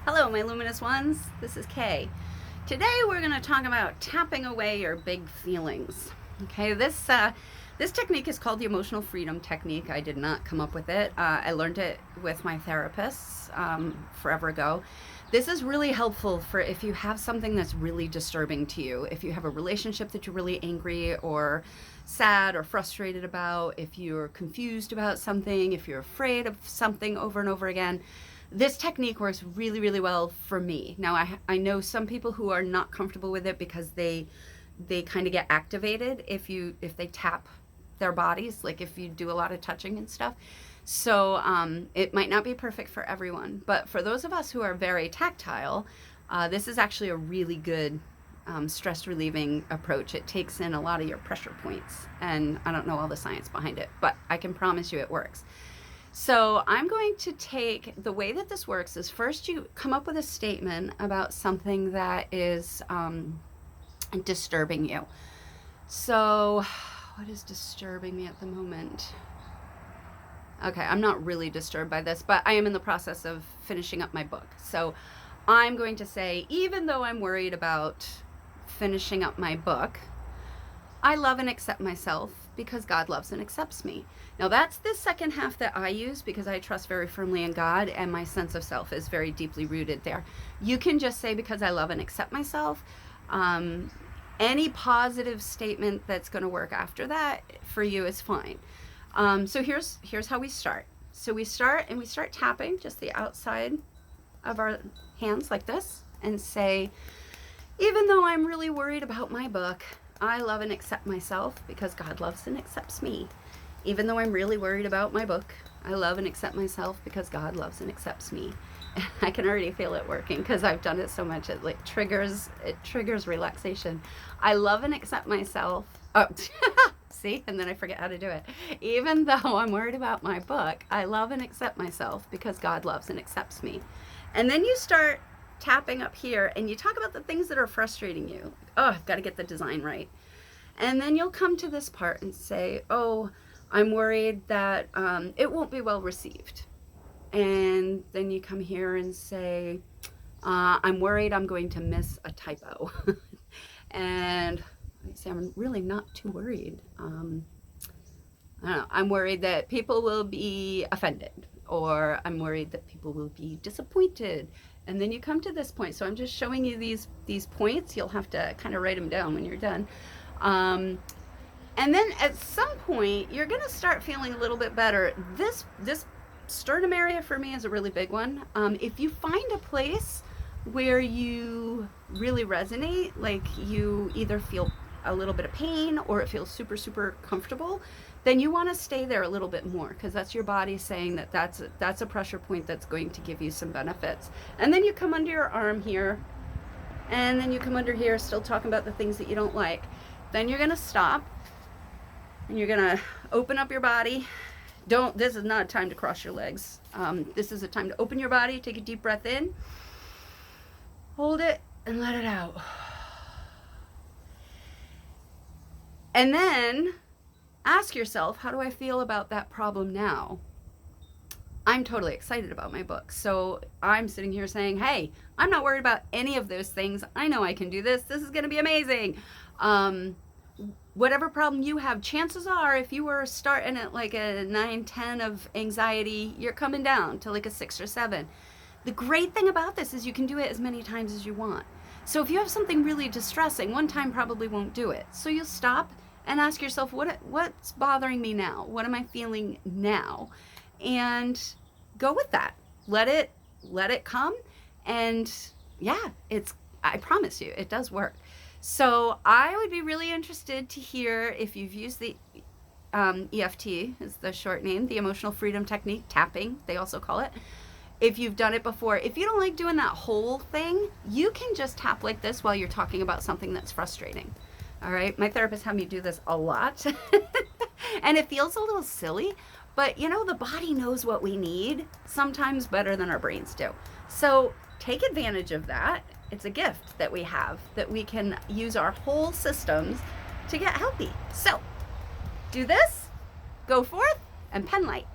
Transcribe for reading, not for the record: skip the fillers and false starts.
Hello, my luminous ones. This is Kay. Today we're going to talk about tapping away your big feelings. Okay, this technique is called the emotional freedom technique. I did not come up with it. I learned it with my therapists forever ago. This is really helpful for if you have something that's really disturbing to you, if you have a relationship that you're really angry or sad or frustrated about, if you're confused about something, if you're afraid of something over and over again. This technique works really, really well for me. Now, I know some people who are not comfortable with it because they kind of get activated if they tap their bodies, like if you do a lot of touching and stuff. So it might not be perfect for everyone, but for those of us who are very tactile, this is actually a really good stress relieving approach. It takes in a lot of your pressure points, and I don't know all the science behind it, but I can promise you it works. So I'm going to take, the way that this works is first you come up with a statement about something that is disturbing you. So what is disturbing me at the moment? Okay, I'm not really disturbed by this, but I am in the process of finishing up my book. So I'm going to say, even though I'm worried about finishing up my book, I love and accept myself because God loves and accepts me. Now that's the second half that I use because I trust very firmly in God and my sense of self is very deeply rooted there. You can just say because I love and accept myself. Any positive statement that's going to work after that for you is fine. So here's how we start. So we start tapping just the outside of our hands like this and say, even though I'm really worried about my book, I love and accept myself because God loves and accepts me. Even though I'm really worried about my book, I love and accept myself because God loves and accepts me. And I can already feel it working because I've done it so much. It triggers relaxation. I love and accept myself. Oh, see? And then I forget how to do it. Even though I'm worried about my book, I love and accept myself because God loves and accepts me. And then you start tapping up here and you talk about the things that are frustrating you. Oh, I've got to get the design right. And then you'll come to this part and say, oh, I'm worried that it won't be well received. And then you come here and say, I'm worried I'm going to miss a typo. And I say, I'm really not too worried. I don't know, I'm worried that people will be offended, or I'm worried that people will be disappointed. And then you come to this point. So I'm just showing you these points. You'll have to kind of write them down when you're done. And then at some point, you're going to start feeling a little bit better. This sternum area for me is a really big one. If you find a place where you really resonate, like you either feel a little bit of pain or it feels super, super comfortable, then you want to stay there a little bit more because that's your body saying that that's a pressure point that's going to give you some benefits. And then you come under your arm here, and then you come under here, still talking about the things that you don't like. Then you're going to stop, and you're going to open up your body. This is not a time to cross your legs. This is a time to open your body, take a deep breath in, hold it, and let it out. And then ask yourself, how do I feel about that problem now? I'm totally excited about my book. So I'm sitting here saying, hey, I'm not worried about any of those things. I know I can do this. This is going to be amazing. Whatever problem you have, chances are if you were starting at like a 9, 10 of anxiety, you're coming down to like a 6 or 7. The great thing about this is you can do it as many times as you want. So if you have something really distressing, one time probably won't do it. So you'll stop and ask yourself, what's bothering me now? What am I feeling now? And go with that. Let it come. And yeah, I promise you, it does work. So I would be really interested to hear if you've used the EFT, is the short name, the emotional freedom technique, tapping, they also call it. If you've done it before. If you don't like doing that whole thing, you can just tap like this while you're talking about something that's frustrating. All right, my therapist had me do this a lot. And it feels a little silly, but the body knows what we need sometimes better than our brains do. So take advantage of that. It's a gift that we have, that we can use our whole systems to get healthy. So do this, go forth, and pen light.